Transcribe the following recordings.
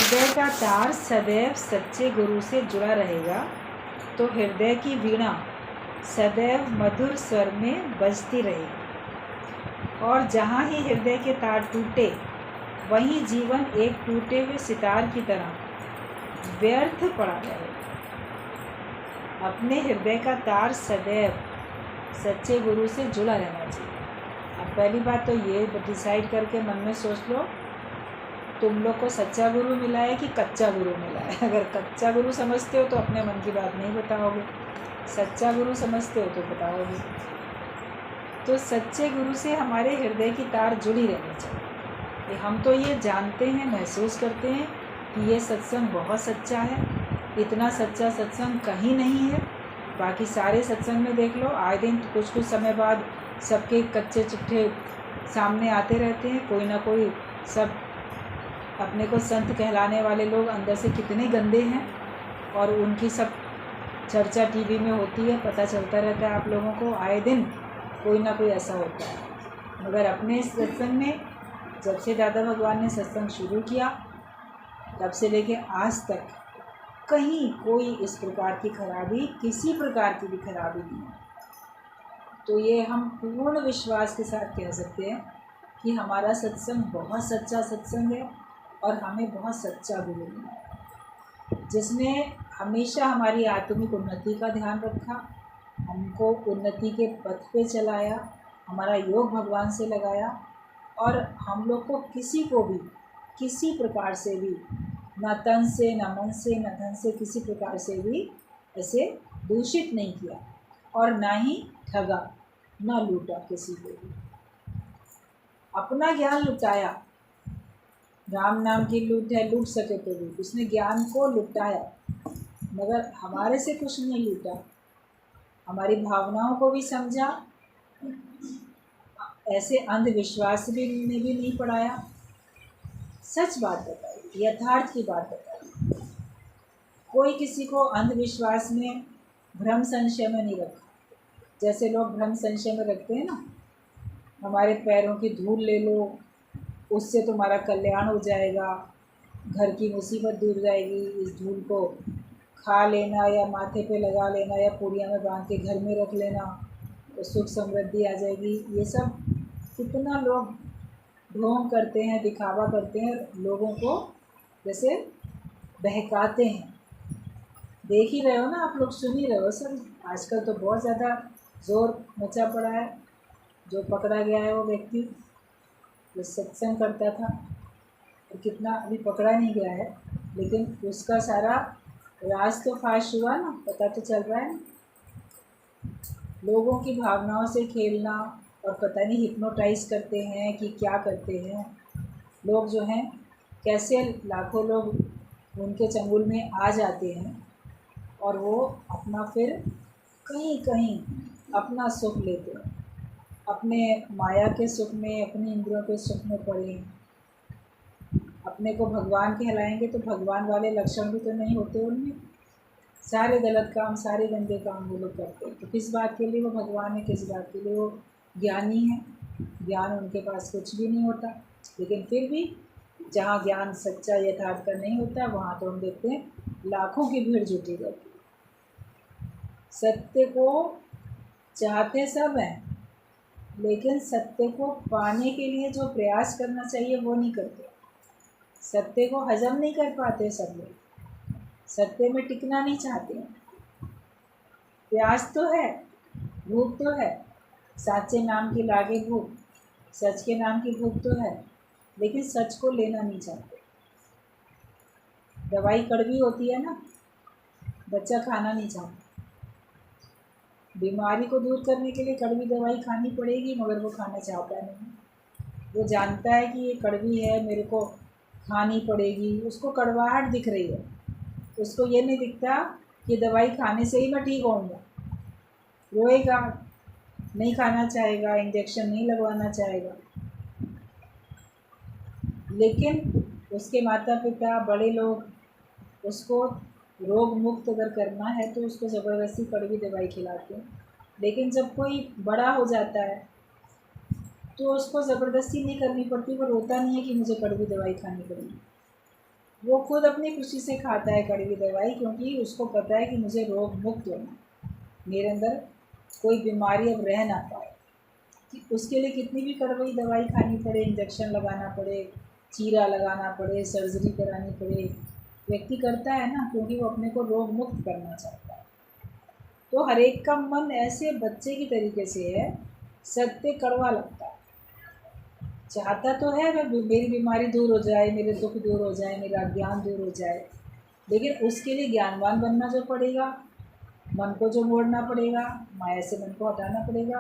हृदय का तार सदैव सच्चे गुरु से जुड़ा रहेगा तो हृदय की वीणा सदैव मधुर स्वर में बजती रहेगी। और जहाँ ही हृदय के तार टूटे वहीं जीवन एक टूटे हुए सितार की तरह व्यर्थ पड़ा रहेगा। अपने हृदय का तार सदैव सच्चे गुरु से जुड़ा रहना चाहिए। अब पहली बात तो ये डिसाइड करके मन में सोच लो, तुम लोग को सच्चा गुरु मिला है कि कच्चा गुरु मिला है। अगर कच्चा गुरु समझते हो तो अपने मन की बात नहीं बताओगे, सच्चा गुरु समझते हो तो बताओगे। तो सच्चे गुरु से हमारे हृदय की तार जुड़ी रहनी चाहिए। हम तो ये जानते हैं, महसूस करते हैं कि ये सत्संग बहुत सच्चा है। इतना सच्चा सत्संग कहीं नहीं है। बाकी सारे सत्संग में देख लो, आए दिन कुछ कुछ समय बाद सबके कच्चे चिट्ठे सामने आते रहते हैं। कोई ना कोई, सब अपने को संत कहलाने वाले लोग अंदर से कितने गंदे हैं और उनकी सब चर्चा टीवी में होती है, पता चलता रहता है आप लोगों को। आए दिन कोई ना कोई ऐसा होता है। मगर अपने सत्संग में जब से दादा भगवान ने सत्संग शुरू किया तब से लेके आज तक कहीं कोई इस प्रकार की खराबी, किसी प्रकार की भी खराबी नहीं है। तो ये हम पूर्ण विश्वास के साथ कह सकते हैं कि हमारा सत्संग बहुत सच्चा सत्संग है और हमें बहुत सच्चा गुरु मिला है, जिसने हमेशा हमारी आत्मिक उन्नति का ध्यान रखा, हमको उन्नति के पथ पे चलाया, हमारा योग भगवान से लगाया और हम लोग को किसी को भी किसी प्रकार से भी, न तन से न मन से न धन से, किसी प्रकार से भी ऐसे दूषित नहीं किया और ना ही ठगा, ना लूटा किसी को भी। अपना ज्ञान लुटाया, राम नाम की लूट है, लूट सके तो लूट, उसने ज्ञान को लुटाया मगर हमारे से कुछ नहीं लूटा। हमारी भावनाओं को भी समझा, ऐसे अंधविश्वास भी ने भी नहीं पढ़ाया। सच बात बताई, यथार्थ की बात बताई। कोई किसी को अंधविश्वास में, भ्रम संशय में नहीं रखा। जैसे लोग भ्रम संशय में रखते हैं ना, हमारे पैरों की धूल ले लो, उससे तुम्हारा कल्याण हो जाएगा, घर की मुसीबत दूर जाएगी, इस धूल को खा लेना या माथे पे लगा लेना या पूड़ियाँ में बांध के घर में रख लेना तो सुख समृद्धि आ जाएगी। ये सब कितना लोग ढोंग करते हैं, दिखावा करते हैं, लोगों को जैसे बहकाते हैं। देख ही रहे हो ना आप लोग, सुन ही रहे हो सब। आजकल तो बहुत ज़्यादा जोर मचा पड़ा है। जो पकड़ा गया है वो व्यक्ति जो सत्संग करता था, और कितना अभी पकड़ा नहीं गया है, लेकिन उसका सारा राज तो फाश हुआ ना, पता तो चल रहा है। लोगों की भावनाओं से खेलना और पता नहीं हिप्नोटाइज करते हैं कि क्या करते हैं लोग जो हैं, कैसे लाखों लोग उनके चंगुल में आ जाते हैं और वो अपना फिर कहीं कहीं अपना सुख लेते हैं, अपने माया के सुख में, अपनी इंद्रियों के सुख में पड़े। अपने को भगवान कहलाएंगे तो भगवान वाले लक्षण भी तो नहीं होते उनमें। सारे गलत काम, सारे गंदे काम वो लोग करते हैं। तो किस बात के लिए वो भगवान है, किस बात के लिए वो ज्ञानी है? ज्ञान उनके पास कुछ भी नहीं होता। लेकिन फिर भी जहाँ ज्ञान सच्चा यथार्थ का नहीं होता वहाँ तो हम देखते हैं लाखों की भीड़ जुटी रहती है। सत्य को चाहते सब हैं, लेकिन सत्य को पाने के लिए जो प्रयास करना चाहिए वो नहीं करते। सत्य को हजम नहीं कर पाते सब लोग, सत्य में टिकना नहीं चाहते हैं। प्यास तो है, भूख तो है, साचे नाम की लागे भूख, सच के नाम की भूख तो है, लेकिन सच को लेना नहीं चाहते। दवाई कड़वी होती है ना, बच्चा खाना नहीं चाहता। बीमारी को दूर करने के लिए कड़वी दवाई खानी पड़ेगी, मगर वो खाना चाहता नहीं। वो जानता है कि ये कड़वी है, मेरे को खानी पड़ेगी, उसको कड़वाहट दिख रही है, उसको ये नहीं दिखता कि दवाई खाने से ही मैं ठीक होऊंगा। रोएगा, नहीं खाना चाहेगा, इंजेक्शन नहीं लगवाना चाहेगा। लेकिन उसके माता पिता, बड़े लोग उसको रोग मुक्त अगर करना है तो उसको ज़बरदस्ती कड़वी दवाई खिलाते हैं। लेकिन जब कोई बड़ा हो जाता है तो उसको ज़बरदस्ती नहीं करनी पड़ती, वो रोता नहीं है कि मुझे कड़वी दवाई खानी पड़ेगी। वो खुद अपनी खुशी से खाता है कड़वी दवाई, क्योंकि उसको पता है कि मुझे रोग मुक्त होना, मेरे अंदर कोई बीमारी अब रह ना पाए। कि उसके लिए कितनी भी कड़वी दवाई खानी पड़े, इंजेक्शन लगाना पड़े, चीरा लगाना पड़े, सर्जरी करानी पड़े, व्यक्ति करता है ना, क्योंकि वो अपने को रोग मुक्त करना चाहता है। तो हर एक का मन ऐसे बच्चे की तरीके से है, सत्य कड़वा लगता है, चाहता तो है मैं मेरी बीमारी दूर हो जाए, मेरे दुख दूर हो जाए, मेरा अज्ञान दूर हो जाए, लेकिन उसके लिए ज्ञानवान बनना जो पड़ेगा, मन को जो मोड़ना पड़ेगा, माया से मन को हटाना पड़ेगा,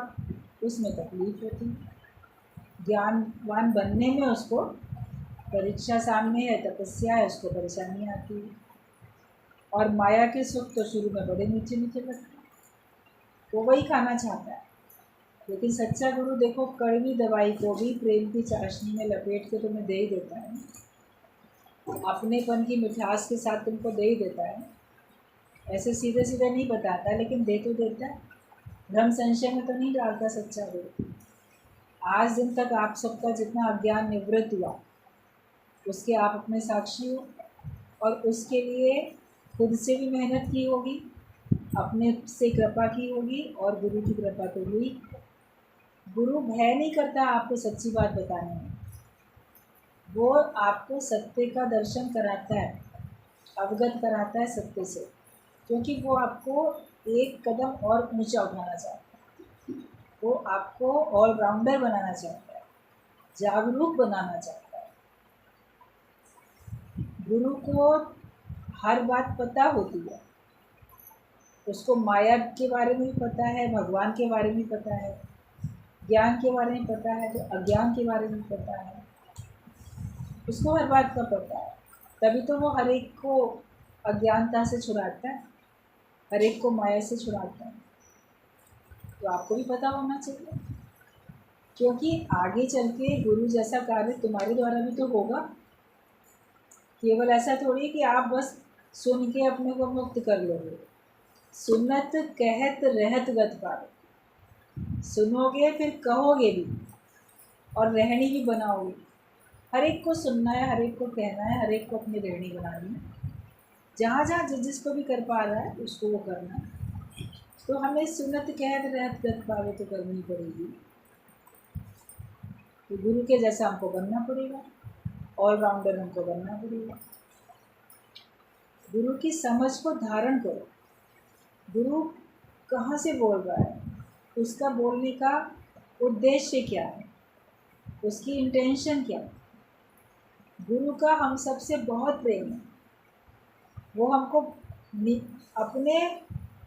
उसमें तकलीफ होती है। ज्ञानवान बनने में उसको परीक्षा सामने है, तपस्या है, उसको परेशानी आती है। और माया के सुख तो शुरू में बड़े मीठे मीठे लगते हैं, वो वही खाना चाहता है। लेकिन सच्चा गुरु देखो कड़वी दवाई को भी प्रेम की चाशनी में लपेट के तुम्हें दे ही देता है, अपनेपन की मिठास के साथ तुमको दे ही देता है। ऐसे सीधे सीधे नहीं बताता, लेकिन दे तो देता है। भ्रम संशय में तो नहीं डालता सच्चा गुरु। आज दिन तक आप सबका जितना अज्ञान निवृत्त हुआ, उसके आप अपने साक्षी हो, और उसके लिए खुद से भी मेहनत की होगी, अपने से कृपा की होगी, और गुरु की कृपा तो हुई। गुरु भय नहीं करता आपको सच्ची बात बताने में, वो आपको सत्य का दर्शन कराता है, अवगत कराता है सत्य से, क्योंकि वो आपको एक कदम और ऊंचा उठाना चाहता है। वो आपको ऑलराउंडर बनाना चाहता है, जागरूक बनाना चाहता है। गुरु को हर बात पता होती है, उसको माया के बारे में भी पता है, भगवान के बारे में भी पता है, ज्ञान के बारे में पता है, तो अज्ञान के बारे में पता है, उसको हर बात का पता है। तभी तो वो हर एक को अज्ञानता से छुड़ाता है, हर एक को माया से छुड़ाता है। तो आपको भी पता होना चाहिए, क्योंकि आगे चल के गुरु जैसा कार्य तुम्हारे द्वारा भी तो होगा। केवल ऐसा थोड़ी कि आप बस सुन के अपने को मुक्त कर लोगे। सुनत कहत रहत गत पावे, सुनोगे फिर कहोगे भी, और रहनी भी बनाओगे। हर एक को सुनना है, हर एक को कहना है, हर एक को अपनी रहनी बनानी है। जहाँ जहाँ जिस जिसको भी कर पा रहा है उसको वो करना है। तो हमें सुनत कहत रहत गत पावे तो करनी पड़ेगी। तो गुरु के जैसा हमको बनना पड़ेगा, ऑलराउंडर हमको बनना पड़ेगा। गुरु की समझ को धारण करो। गुरु कहाँ से बोल रहा है, उसका बोलने का उद्देश्य क्या है, उसकी इंटेंशन क्या है। गुरु का हम सबसे बहुत प्रेम है, वो हमको अपने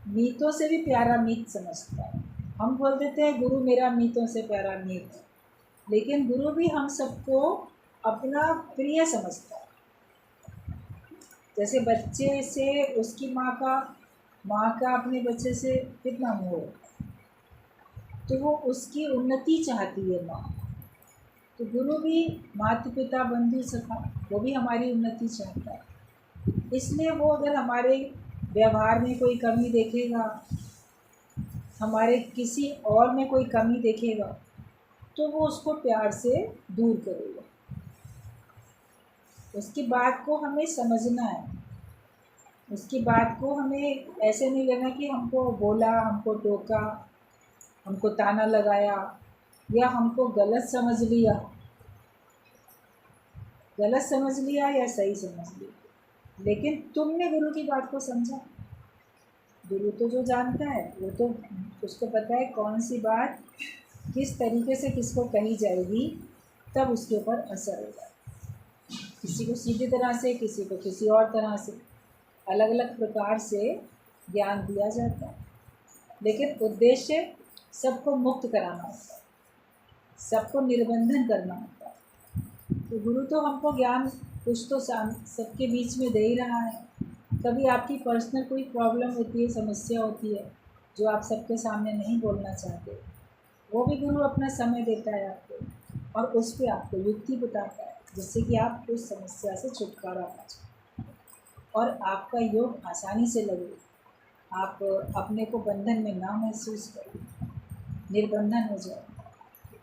मीतों से भी प्यारा मीत समझता है। हम बोल देते हैं गुरु मेरा मीतों से प्यारा मीत, लेकिन गुरु भी हम सबको अपना प्रिय समझता है। जैसे बच्चे से उसकी माँ का अपने बच्चे से कितना मोह है, तो वो उसकी उन्नति चाहती है माँ। तो गुरु भी माता पिता बंधु सखा, वो भी हमारी उन्नति चाहता है। इसलिए वो अगर हमारे व्यवहार में कोई कमी देखेगा, हमारे किसी और में कोई कमी देखेगा, तो वो उसको प्यार से दूर करेगा। उसकी बात को हमें समझना है, उसकी बात को हमें ऐसे नहीं लेना कि हमको बोला, हमको टोका, हमको ताना लगाया, या हमको गलत समझ लिया। गलत समझ लिया या सही समझ लिया, लेकिन तुमने गुरु की बात को समझा। गुरु तो जो जानता है वो तो उसको पता है कौन सी बात किस तरीके से किसको कही जाएगी, तब उसके ऊपर असर होगा। किसी को सीधी तरह से, किसी को किसी और तरह से, अलग अलग प्रकार से ज्ञान दिया जाता है, लेकिन उद्देश्य सबको मुक्त कराना होता है, सबको निर्बंधन करना होता है। तो गुरु तो हमको ज्ञान कुछ तो सबके बीच में दे ही रहा है। कभी आपकी पर्सनल कोई प्रॉब्लम होती है, समस्या होती है, जो आप सबके सामने नहीं बोलना चाहते, वो भी गुरु अपना समय देता है आपको, और उस पर आपको युक्ति बताता है, जिससे कि आप उस समस्या से छुटकारा पा जाए और आपका योग आसानी से लगे, आप अपने को बंधन में ना महसूस करें, निर्बंधन हो जाए।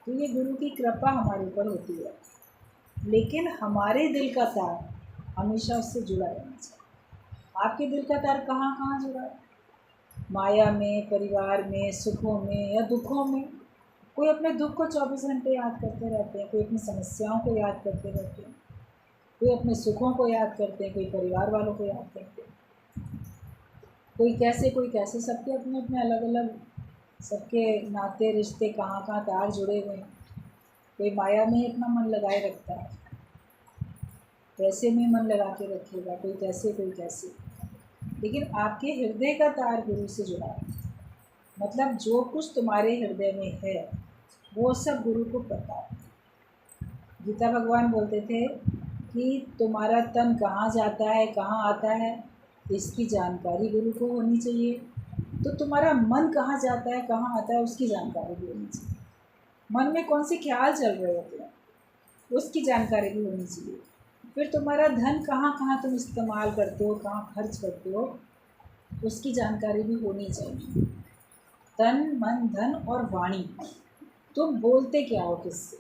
तो ये गुरु की कृपा हमारे ऊपर होती है। लेकिन हमारे दिल का तार, हमेशा उससे जुड़ा रहना चाहिए। आपके दिल का तार कहाँ कहाँ जुड़ा है? माया में, परिवार में, सुखों में या दुखों में। कोई अपने दुख को 24 घंटे याद करते रहते हैं, कोई अपनी समस्याओं को याद करते रहते हैं, कोई अपने सुखों को याद करते हैं, कोई परिवार वालों को याद करते हैं, कोई कैसे, सबके अपने अपने अलग अलग, सबके नाते रिश्ते कहाँ कहाँ तार जुड़े हुए हैं। कोई माया में अपना मन लगाए रखता है, पैसे में मन लगा के रखेगा, कोई कैसे। लेकिन आपके हृदय का तार गुरु से जुड़ा है। मतलब जो कुछ तुम्हारे हृदय में है वो सब गुरु को पता है। गीता भगवान बोलते थे कि तुम्हारा तन कहाँ जाता है, कहाँ आता है, इसकी जानकारी गुरु को होनी चाहिए। तो तुम्हारा मन कहाँ जाता है, कहाँ आता है, उसकी जानकारी भी होनी चाहिए। मन में कौन से ख्याल चल रहे होते हैं, उसकी जानकारी भी होनी चाहिए। फिर तुम्हारा धन कहाँ कहाँ तुम इस्तेमाल करते हो, कहाँ खर्च करते हो, उसकी जानकारी भी होनी चाहिए। तन, मन, धन और वाणी, तुम बोलते क्या हो, किससे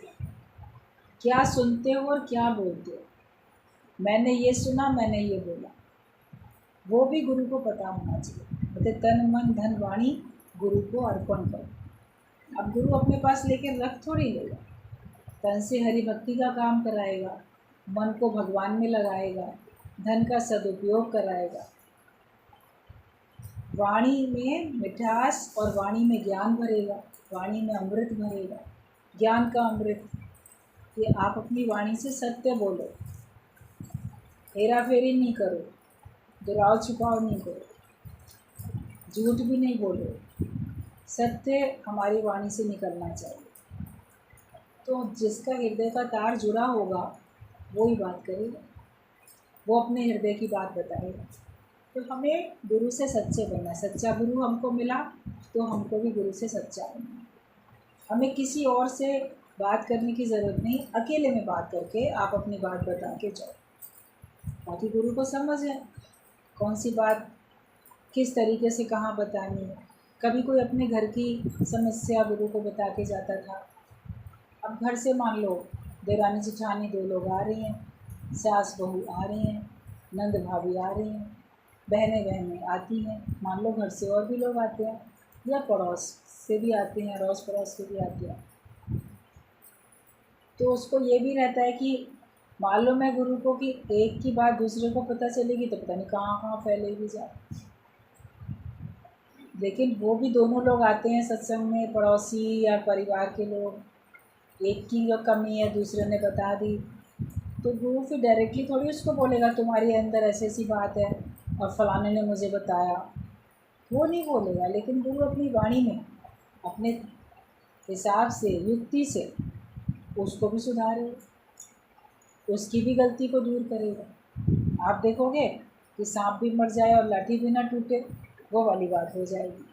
क्या सुनते हो और क्या बोलते हो। मैंने ये सुना, मैंने ये बोला, वो भी गुरु को पता होना चाहिए। बोलते तन, मन, धन, वाणी गुरु को अर्पण करो। अब गुरु अपने पास लेकर रख थोड़ी लेगा। तन से हरि भक्ति का काम कराएगा, मन को भगवान में लगाएगा, धन का सदुपयोग कराएगा, वाणी में मिठास और वाणी में ज्ञान भरेगा, वाणी में अमृत भरेगा, ज्ञान का अमृत। कि आप अपनी वाणी से सत्य बोलो, हेरा फेरी नहीं करो, दुराव छुपाव नहीं करो, झूठ भी नहीं बोलो, सत्य हमारी वाणी से निकलना चाहिए। तो जिसका हृदय का तार जुड़ा होगा वो ही बात करेगा, वो अपने हृदय की बात बताएगा। तो हमें गुरु से सच्चे बनना है। सच्चा गुरु हमको मिला तो हमको भी गुरु से सच्चा बनना है। हमें किसी और से बात करने की ज़रूरत नहीं, अकेले में बात करके आप अपनी बात बता के जाओ, ताकि गुरु को समझ है कौन सी बात किस तरीके से कहाँ बतानी है। कभी कोई अपने घर की समस्या गुरु को बता के जाता था। अब घर से मान लो देरानी जेठानी 2 लोग आ रही हैं, सास बहू आ रही हैं, नंद भाभी आ रही हैं, बहनें आती हैं, मान लो घर से और भी लोग आते हैं, या पड़ोस से भी आते हैं, अड़ोस पड़ोस से भी आते हैं। तो उसको ये भी रहता है कि मालूम है गुरु को कि एक की बात दूसरे को पता चलेगी तो पता नहीं कहाँ कहाँ फैलेगी जा। लेकिन वो भी दोनों लोग आते हैं सत्संग में, पड़ोसी या परिवार के लोग, एक की कमी है दूसरे ने बता दी, तो गुरु फिर डायरेक्टली थोड़ी उसको बोलेगा तुम्हारे अंदर ऐसी ऐसी बात है और फलाने ने मुझे बताया, वो नहीं बोलेगा। लेकिन गुरु अपनी वाणी में अपने हिसाब से, युक्ति से उसको भी सुधारेगा, उसकी भी गलती को दूर करेगा। आप देखोगे कि सांप भी मर जाए और लाठी भी ना टूटे, वो वाली बात हो जाएगी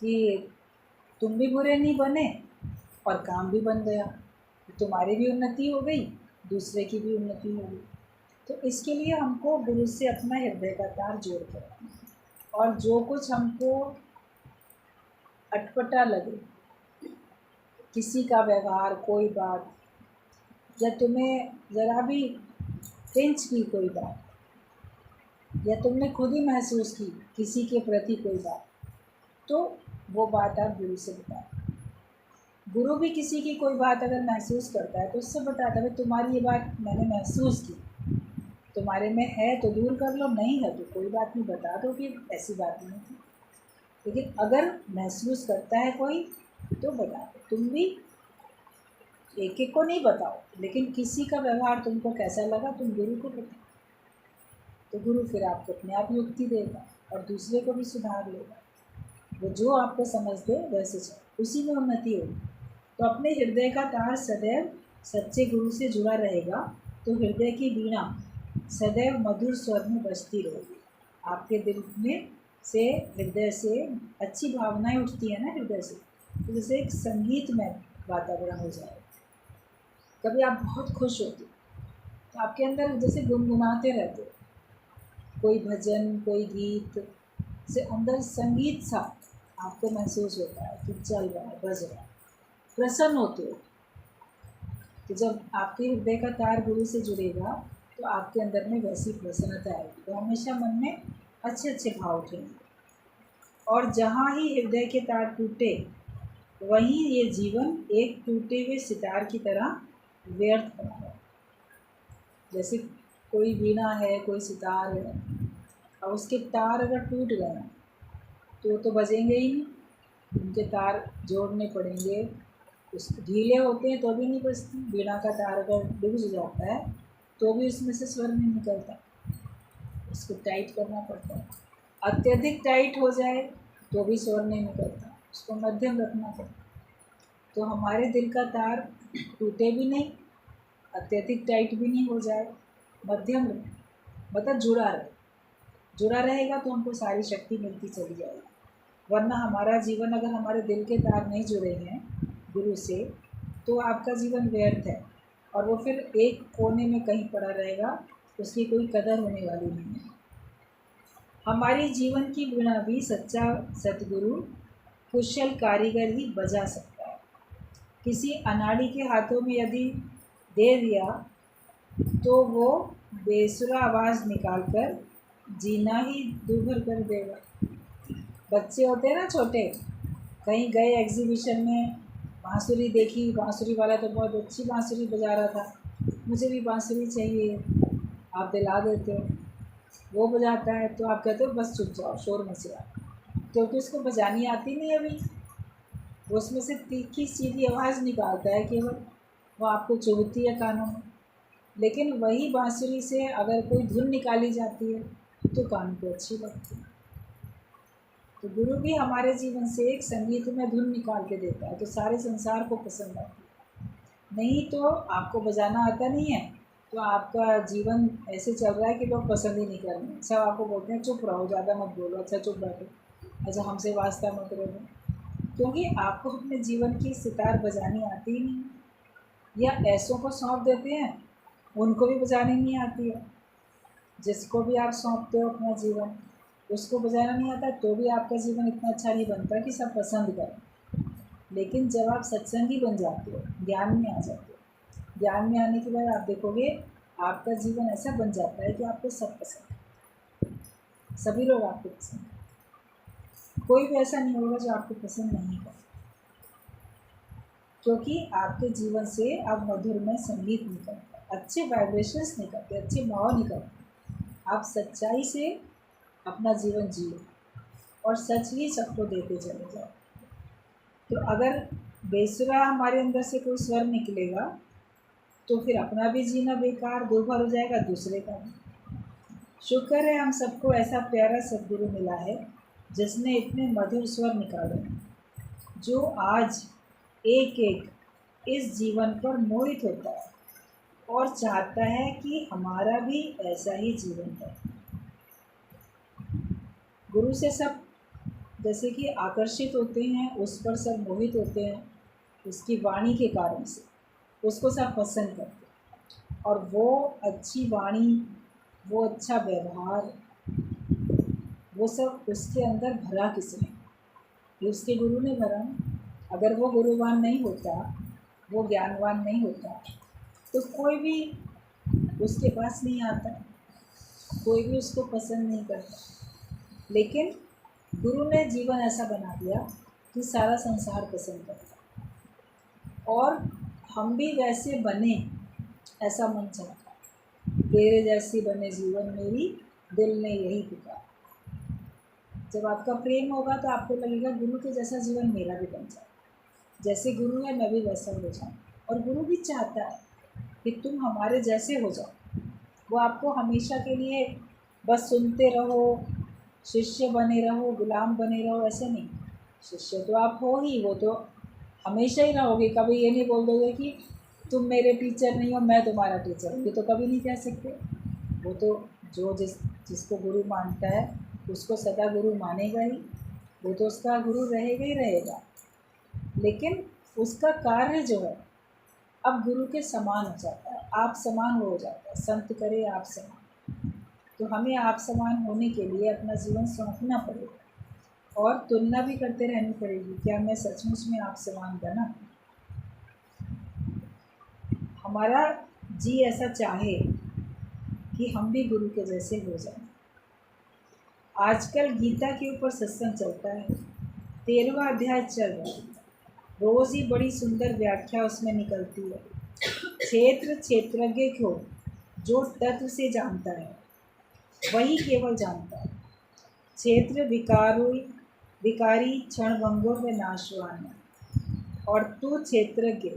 कि तुम भी बुरे नहीं बने और काम भी बन गया, तुम्हारी भी उन्नति हो गई, दूसरे की भी उन्नति हो गई। तो इसके लिए हमको गुरु से अपना हृदय का तार जोड़ कर रखना है। और जो कुछ हमको अटपटा लगे, किसी का व्यवहार, कोई बात, या तुम्हें ज़रा भी पिंच की कोई बात, या तुमने खुद ही महसूस की किसी के प्रति कोई बात, तो वो बात आप गुरु से बताओ। गुरु भी किसी की कोई बात अगर महसूस करता है तो उससे बताता है तुम्हारी ये बात मैंने महसूस की, तुम्हारे में है तो दूर कर लो, नहीं है तो कोई बात नहीं, बता दो कि ऐसी बात नहीं थी। लेकिन अगर महसूस करता है कोई तो बता दो। तुम भी एक एक को नहीं बताओ, लेकिन किसी का व्यवहार तुमको कैसा लगा तुम गुरु को बताओ, तो गुरु फिर आपको अपने आप युक्ति देगा और दूसरे को भी सुधार लेगा। वो जो आपको समझ दे वैसे चलो, उसी में उन्नति होगी। तो अपने हृदय का तार सदैव सच्चे गुरु से जुड़ा रहेगा तो हृदय की वीणा सदैव मधुर स्वर में बजती रहेगी। आपके दिल में से, हृदय से अच्छी भावनाएं उठती है ना हृदय से, तो जैसे एक संगीतमय वातावरण हो जाए। कभी आप बहुत खुश होते तो आपके अंदर जैसे गुनगुनाते रहते, कोई भजन, कोई गीत से अंदर संगीत सा आपको महसूस होता है कि चल रहा है, बज रहा है, प्रसन्न होते हो। तो जब आपके हृदय का तार गुरु से जुड़ेगा तो आपके अंदर में वैसी प्रसन्नता आएगी। तो हमेशा मन में अच्छे अच्छे भाव उठेंगे। और जहाँ ही हृदय के तार टूटे वहीं ये जीवन एक टूटे हुए सितार की तरह व्यर्थ बना है। जैसे कोई वीणा है, कोई सितार है, और उसके तार अगर टूट गए तो वो तो बजेंगे ही नहीं, उनके तार जोड़ने पड़ेंगे। उस ढीले होते हैं तो भी नहीं बजती। वीणा का तार अगर डूब जाता है तो भी उसमें से स्वर नहीं निकलता, उसको टाइट करना पड़ता है। अत्यधिक टाइट हो जाए तो भी स्वर नहीं निकलता, उसको मध्यम रखना पड़ता है। तो हमारे दिल का तार टूटे भी नहीं, अत्यधिक टाइट भी नहीं हो जाए, मध्यम रहे, मतलब जुड़ा रहे। जुड़ा रहेगा तो हमको सारी शक्ति मिलती चली जाएगी। वरना हमारा जीवन, अगर हमारे दिल के तार नहीं जुड़े हैं गुरु से, तो आपका जीवन व्यर्थ है और वो फिर एक कोने में कहीं पड़ा रहेगा, उसकी कोई कदर होने वाली नहीं है। हमारी जीवन की वीणा भी सच्चा सतगुरु कुशल कारीगर ही बजा सकता है। किसी अनाड़ी के हाथों में यदि दे दिया तो वो बेसुरा आवाज़ निकालकर जीना ही दूभर कर देगा। बच्चे होते हैं ना छोटे, कहीं गए एग्जीबिशन में, बांसुरी देखी, बांसुरी वाला तो बहुत अच्छी बांसुरी बजा रहा था, मुझे भी बांसुरी चाहिए, आप दिला देते हो। वो बजाता है तो आप कहते हो बस चुप जाओ, शोर मचा, क्योंकि उसको बजानी आती नहीं अभी। वो उसमें से तीखी सीधी आवाज़ निकालता है केवल, वो आपको चुभती है कानों में। लेकिन वही बांसुरी से अगर कोई धुन निकाली जाती है तो कान को अच्छी लगती है। तो गुरु भी हमारे जीवन से एक संगीत में धुन निकाल के देता है तो सारे संसार को पसंद आती है। नहीं तो आपको बजाना आता नहीं है तो आपका जीवन ऐसे चल रहा है कि लोग पसंद ही नहीं कर रहे हैं। सब आपको बोलते हैं चुप रहो, ज़्यादा मत बोलो, अच्छा चुप बैठो, अच्छा हमसे वास्ता मत करो, क्योंकि आपको अपने जीवन की सितार बजानी आती ही नहीं। या ऐसों को सौंप देते हैं, उनको भी बजानी नहीं आती है। जिसको भी आप सौंपते हो अपना जीवन, उसको बजाना नहीं आता तो भी आपका जीवन इतना अच्छा नहीं बनता कि सब पसंद करें। लेकिन जब आप सत्संगी बन जाते हो, ज्ञान में आ जाते हो, ज्ञान में आने के बाद आप देखोगे आपका जीवन ऐसा बन जाता है कि आपको सब पसंद है, सभी लोग आपको पसंद है। कोई भी ऐसा नहीं होगा जो आपको पसंद नहीं करे, क्योंकि आपके जीवन से अब मधुरमय संगीत निकलता है, अच्छे वाइब्रेशंस निकलते, अच्छे भाव निकलते। आप सच्चाई से अपना जीवन जियो और सच ही सबको देते चले जाओ। तो अगर बेसुरा हमारे अंदर से कोई स्वर निकलेगा तो फिर अपना भी जीना बेकार, दूभर हो जाएगा, दूसरे का भी। शुक्र है हम सबको ऐसा प्यारा सद्गुरु मिला है जिसने इतने मधुर स्वर निकाले, जो आज एक एक इस जीवन पर मोहित होता है और चाहता है कि हमारा भी ऐसा ही जीवन है। गुरु से सब जैसे कि आकर्षित होते हैं, उस पर सब मोहित होते हैं, उसकी वाणी के कारण से उसको सब पसंद करते हैं। और वो अच्छी वाणी, वो अच्छा व्यवहार, वो सब उसके अंदर भरा किसने? ये उसके गुरु ने भरा। अगर वो गुरुवान नहीं होता, वो ज्ञानवान नहीं होता, तो कोई भी उसके पास नहीं आता, कोई भी उसको पसंद नहीं करता। लेकिन गुरु ने जीवन ऐसा बना दिया कि सारा संसार पसंद करता, और हम भी वैसे बने, ऐसा मन चाहता। तेरे जैसी बने जीवन मेरी, दिल ने यही पुकारा। जब आपका प्रेम होगा तो आपको लगेगा गुरु के जैसा जीवन मेरा भी बन जाए, जैसे गुरु है मैं भी वैसा हो जाऊँ। और गुरु भी चाहता है कि तुम हमारे जैसे हो जाओ। वो आपको हमेशा के लिए बस सुनते रहो, शिष्य बने रहो, गुलाम बने रहो, ऐसे नहीं। शिष्य तो आप हो ही, वो तो हमेशा ही रहोगे। कभी ये नहीं बोल दोगे कि तुम मेरे टीचर नहीं हो, मैं तुम्हारा टीचर हूँ, ये तो कभी नहीं कह सकते। वो तो जो जिसको गुरु मानता है उसको सदा गुरु मानेगा ही, वो तो उसका गुरु रहेगा ही रहेगा। लेकिन उसका कार्य जो है अब गुरु के समान हो जाता है, आप समान हो जाता है। संत करे आप समान, तो हमें आप समान होने के लिए अपना जीवन सौंपना पड़ेगा और तुलना भी करते रहनी पड़ेगी, क्या मैं सचमुच में आप समान बना? हमारा जी ऐसा चाहे कि हम भी गुरु के जैसे हो जाएं। आजकल गीता के ऊपर सत्संग चलता है, 13वां अध्याय चल रहा है। रोज़ ही बड़ी सुंदर व्याख्या उसमें निकलती है। क्षेत्र क्षेत्रज्ञ को जो तत्व से जानता है वही केवल जानता है। क्षेत्र विकारी क्षणभंगुर व नाशवान है, और तू क्षेत्रज्ञ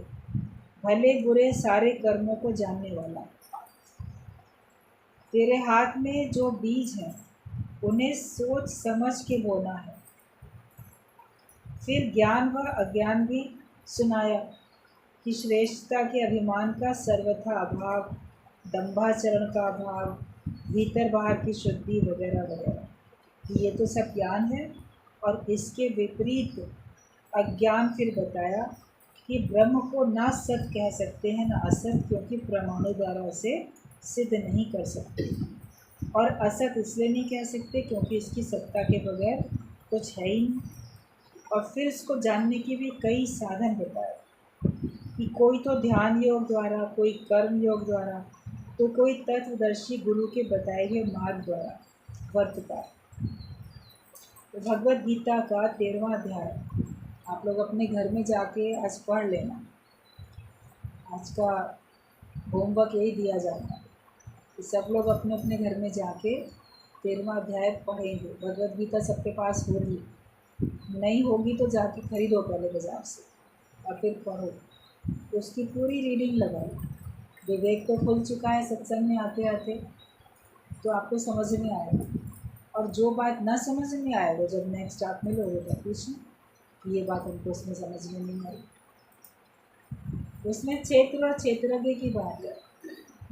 भले बुरे सारे कर्मों को जानने वाला। तेरे हाथ में जो बीज हैं उन्हें सोच समझ के बोना है। फिर ज्ञान व अज्ञान भी सुनाया कि श्रेष्ठता के अभिमान का सर्वथा अभाव, दंभाचरण का अभाव, भीतर बाहर की शुद्धि वगैरह वगैरह। ये तो सब ज्ञान है। और इसके विपरीत अज्ञान फिर बताया कि ब्रह्म को ना सत कह सकते हैं ना असत, क्योंकि प्रमाणों द्वारा उसे सिद्ध नहीं कर सकते। और असत इसलिए नहीं कह सकते क्योंकि इसकी सत्ता के बगैर कुछ है ही नहीं। और फिर इसको जानने के भी कई साधन बताए कि कोई तो ध्यान योग द्वारा, कोई कर्म योग द्वारा, तो कोई तत्वदर्शी गुरु के बताए हुए मार्ग द्वारा वर्तता। तो भगवद गीता का 13वां अध्याय आप लोग अपने घर में जाके आज पढ़ लेना। आज का होमवर्क यही दिया जाता है कि सब लोग अपने अपने घर में जाके 13वां अध्याय पढ़ेंगे। भगवद गीता सबके पास होगी, नहीं होगी तो जाके खरीदो पहले बाज़ार से और फिर पढ़ो। उसकी पूरी रीडिंग लगाओ। विवेक तो खुल चुका है सत्संग में आते आते, तो आपको समझ में आएगा। और जो बात ना समझ में आएगा जब नेक्स्ट आप मिलोगे तो पूछना ये बात हमको उसमें समझ में नहीं आई। उसमें क्षेत्र और क्षेत्रज्ञ की बात है,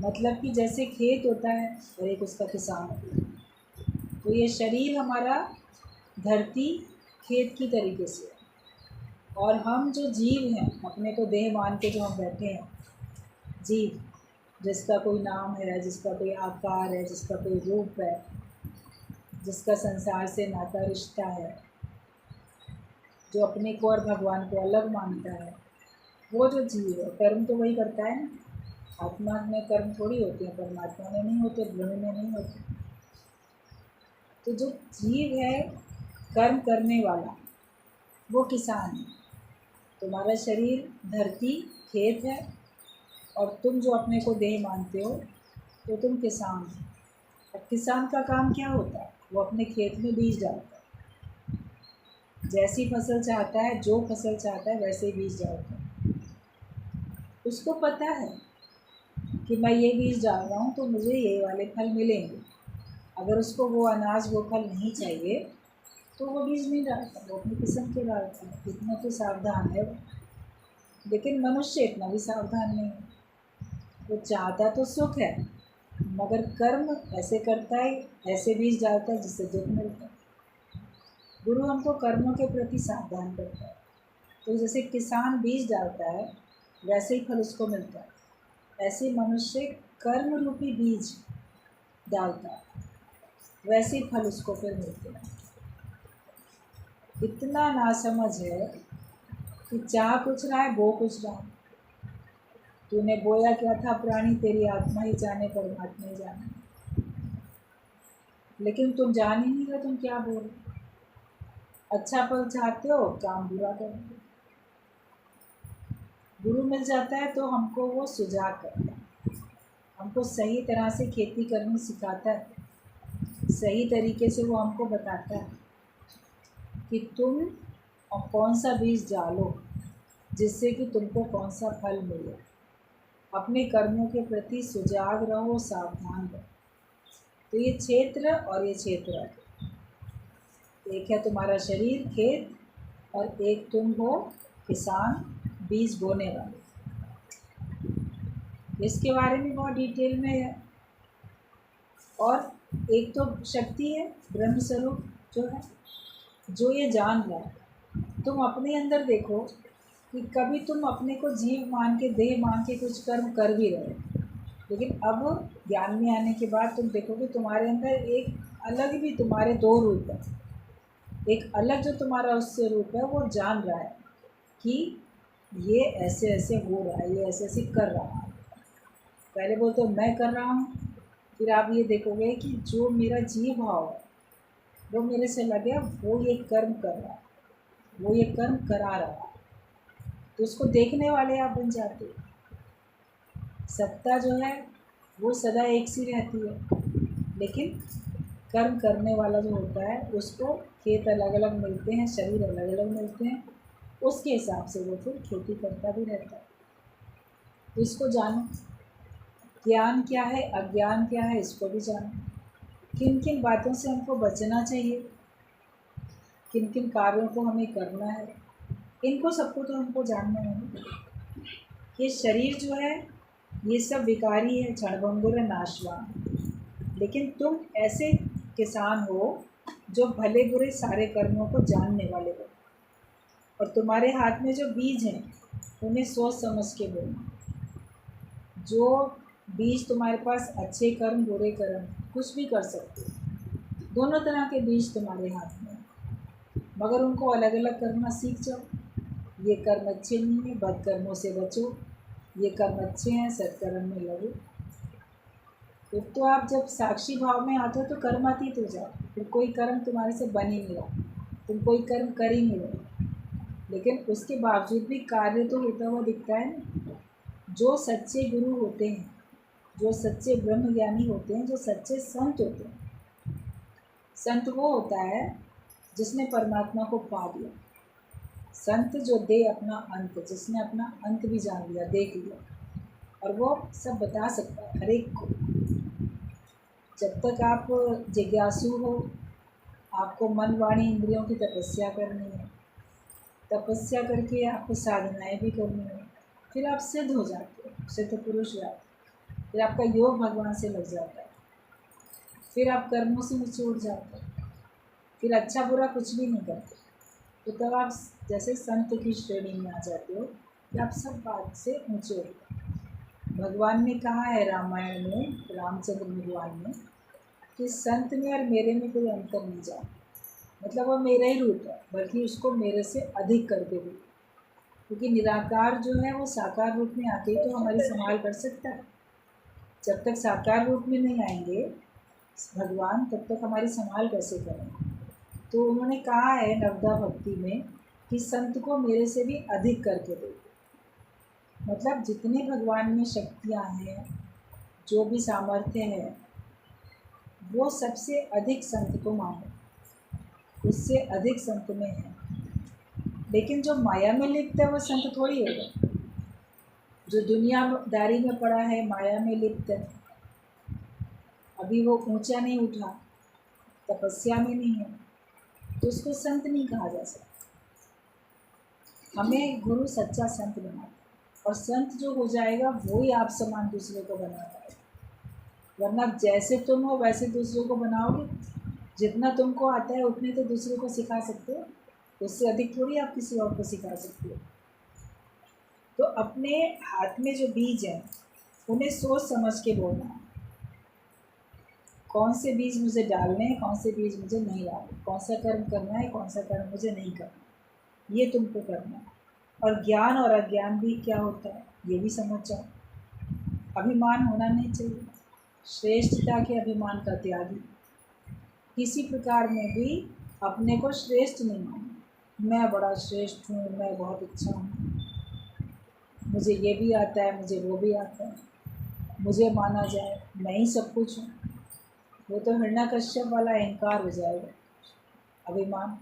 मतलब कि जैसे खेत होता है और एक उसका किसान होता है, तो ये शरीर हमारा धरती खेत की तरीके से है। और हम जो जीव हैं, अपने को देह मान के जो हम बैठे हैं, जीव जिसका कोई नाम है, जिसका कोई आकार है, जिसका कोई रूप है, जिसका संसार से नाता रिश्ता है, जो अपने को और भगवान को अलग मानता है, वो जो जीव है कर्म तो वही करता है ना। आत्मा में कर्म थोड़ी होते हैं, परमात्मा में नहीं होते, ब्रह्म में नहीं होते। तो जो जीव है कर्म करने वाला वो किसान है। तुम्हारा शरीर धरती खेत है और तुम जो अपने को देह मानते हो तो तुम किसान हो। अब किसान का काम क्या होता है? वो अपने खेत में बीज डालता है। जैसी फसल चाहता है, जो फसल चाहता है वैसे ही बीज डालता है। उसको पता है कि मैं ये बीज डाल रहा हूँ तो मुझे ये वाले फल मिलेंगे। अगर उसको वो अनाज वो फल नहीं चाहिए तो वो बीज नहीं डालता, वो अपनी किस्म के डालता है। इतना तो सावधान है वो। लेकिन मनुष्य इतना भी सावधान नहीं है। वो चाहता तो सुख है मगर कर्म ऐसे करता है, ऐसे बीज डालता है जिससे दुख मिलता है। गुरु हमको कर्मों के प्रति सावधान करता है। तो जैसे किसान बीज डालता है वैसे ही फल उसको मिलता है। ऐसे मनुष्य कर्म रूपी बीज डालता है, वैसे ही फल उसको फिर मिलते हैं। इतना नासमझ है कि चाह कुछ रहा है, बो कुछ रहा है। तूने बोया क्या था प्राणी, तेरी आत्मा ही जाने परमात्मा ही जाने। लेकिन तुम जान ही नहीं रहे तुम क्या बोल रहे। अच्छा फल चाहते हो, काम बुरा करोगे। गुरु मिल जाता है तो हमको वो सुझा करता है, हमको सही तरह से खेती करनी सिखाता है। सही तरीके से वो हमको बताता है कि तुम कौन सा बीज डालो जिससे कि तुमको कौन सा फल मिले। अपने कर्मों के प्रति सुजाग रहो, सावधान रहो। तो ये क्षेत्र और ये क्षेत्र, एक है तुम्हारा शरीर खेत और एक तुम हो किसान बीज बोने वाले। इसके बारे में बहुत डिटेल में है। और एक तो शक्ति है ब्रह्म स्वरूप जो है, जो ये जान रहा है। तुम अपने अंदर देखो कि कभी तुम अपने को जीव मान के देह मान के कुछ कर्म कर भी रहे, लेकिन अब ज्ञान में आने के बाद तुम देखोगे तुम्हारे अंदर एक अलग भी तुम्हारे दो रूप है। एक अलग जो तुम्हारा उससे रूप है वो जान रहा है कि ये ऐसे ऐसे हो रहा है, ये ऐसे ऐसे कर रहा है। पहले बोलते मैं कर रहा हूँ, फिर आप ये देखोगे कि जो मेरा जीव भाव है वो मेरे से लगे, वो ये कर्म कर रहा है, वो ये कर्म करा रहा है, तो उसको देखने वाले आप बन जाते हो। सत्ता जो है वो सदा एक सी रहती है, लेकिन कर्म करने वाला जो होता है उसको खेत अलग अलग मिलते हैं, शरीर अलग अलग मिलते हैं, उसके हिसाब से वो फिर खेती करता भी रहता है। तो इसको जानो, ज्ञान क्या है, अज्ञान क्या है, इसको भी जानो। किन किन बातों से हमको बचना चाहिए, किन किन कार्यों को हमें करना है, इनको सबको तो हमको जानना है। ये शरीर जो है ये सब विकारी है, क्षणभंगुर है, नाशवान। लेकिन तुम ऐसे किसान हो जो भले बुरे सारे कर्मों को जानने वाले हो, और तुम्हारे हाथ में जो बीज हैं उन्हें सोच समझ के बोलना। जो बीज तुम्हारे पास अच्छे कर्म बुरे कर्म कुछ भी कर सकते हो, दोनों तरह के बीज तुम्हारे हाथ में, मगर उनको अलग अलग करना सीख जाओ। ये कर्म अच्छे नहीं है, बद कर्मों से बचो, ये कर्म अच्छे हैं, सत्कर्म में लगो। तो आप जब साक्षी भाव में आते हो तो कर्मातीत हो जाओ, फिर कोई कर्म तुम्हारे से बन ही नहीं रहा, तुम कोई कर्म कर ही नहीं रहे, लेकिन उसके बावजूद भी कार्य तो होता हुआ दिखता है ना। जो सच्चे गुरु होते हैं, जो सच्चे ब्रह्म ज्ञानी होते हैं, जो सच्चे संत होते हैं, संत वो होता है जिसने परमात्मा को पा लिया। संत जो दे अपना अंत, जिसने अपना अंत भी जान लिया, देख लिया, और वो सब बता सकता है हर एक को। जब तक आप जिज्ञासु हो, आपको मन वाणी इंद्रियों की तपस्या करनी है, तपस्या करके आपको साधनाएं भी करनी है, फिर आप सिद्ध हो जाते हो, सिद्ध पुरुष हो जाते हो, फिर आपका योग भगवान से लग जाता है, फिर आप कर्मों से नीचे उठ जाते हो, फिर अच्छा बुरा कुछ भी नहीं करते, तो तब आप जैसे संत की श्रेणी में आ जाते हो कि आप सब बात से ऊँचे उठते हो। भगवान ने कहा है रामायण में, रामचंद्र भगवान ने, कि संत में और मेरे में कोई अंतर नहीं जाए, मतलब वो मेरा ही रूप है, बल्कि उसको मेरे से अधिक करके भी, क्योंकि निराकार जो है वो साकार रूप में आके ही तो हमारी संभाल कर सकता है। जब तक साकार रूप में नहीं आएंगे भगवान, तब तक हमारी संभाल कैसे करेंगे। तो उन्होंने कहा है नवदा भक्ति में कि संत को मेरे से भी अधिक करके दो, मतलब जितने भगवान में शक्तियाँ हैं, जो भी सामर्थ्य है, वो सबसे अधिक संत को मानो, उससे अधिक संत में है। लेकिन जो माया में लिप्त है वो संत थोड़ी होगा। जो दुनियादारी में पड़ा है, माया में लिप्त है, अभी वो ऊंचा नहीं उठा, तपस्या में नहीं है, तो उसको संत नहीं कहा जा सकता। हमें गुरु सच्चा संत बनाता है, और संत जो हो जाएगा वो ही आप समान दूसरे को बना पाएगा। वरना जैसे तुम हो वैसे दूसरों को बनाओगे, जितना तुमको आता है उतने तो दूसरे को सिखा सकते हो, उससे अधिक थोड़ी आप किसी और को सिखा सकते हो। तो अपने हाथ में जो बीज हैं उन्हें सोच समझ के बोलना, कौन से बीज मुझे डालने हैं, कौन से बीज मुझे नहीं डालने, कौन सा कर्म करना है, कौन सा कर्म मुझे नहीं करना, ये तुमको करना है। और ज्ञान और अज्ञान भी क्या होता है ये भी समझ जाओ। अभिमान होना नहीं चाहिए, श्रेष्ठता के अभिमान का त्यागी, किसी प्रकार में भी अपने को श्रेष्ठ नहीं मानना। मैं बड़ा श्रेष्ठ हूँ, मैं बहुत अच्छा हूँ, मुझे ये भी आता है, मुझे वो भी आता है, मुझे माना जाए, मैं ही सब कुछ हूँ, वो तो हिरण्यकश्यप वाला अहंकार हो जाएगा, अभिमान।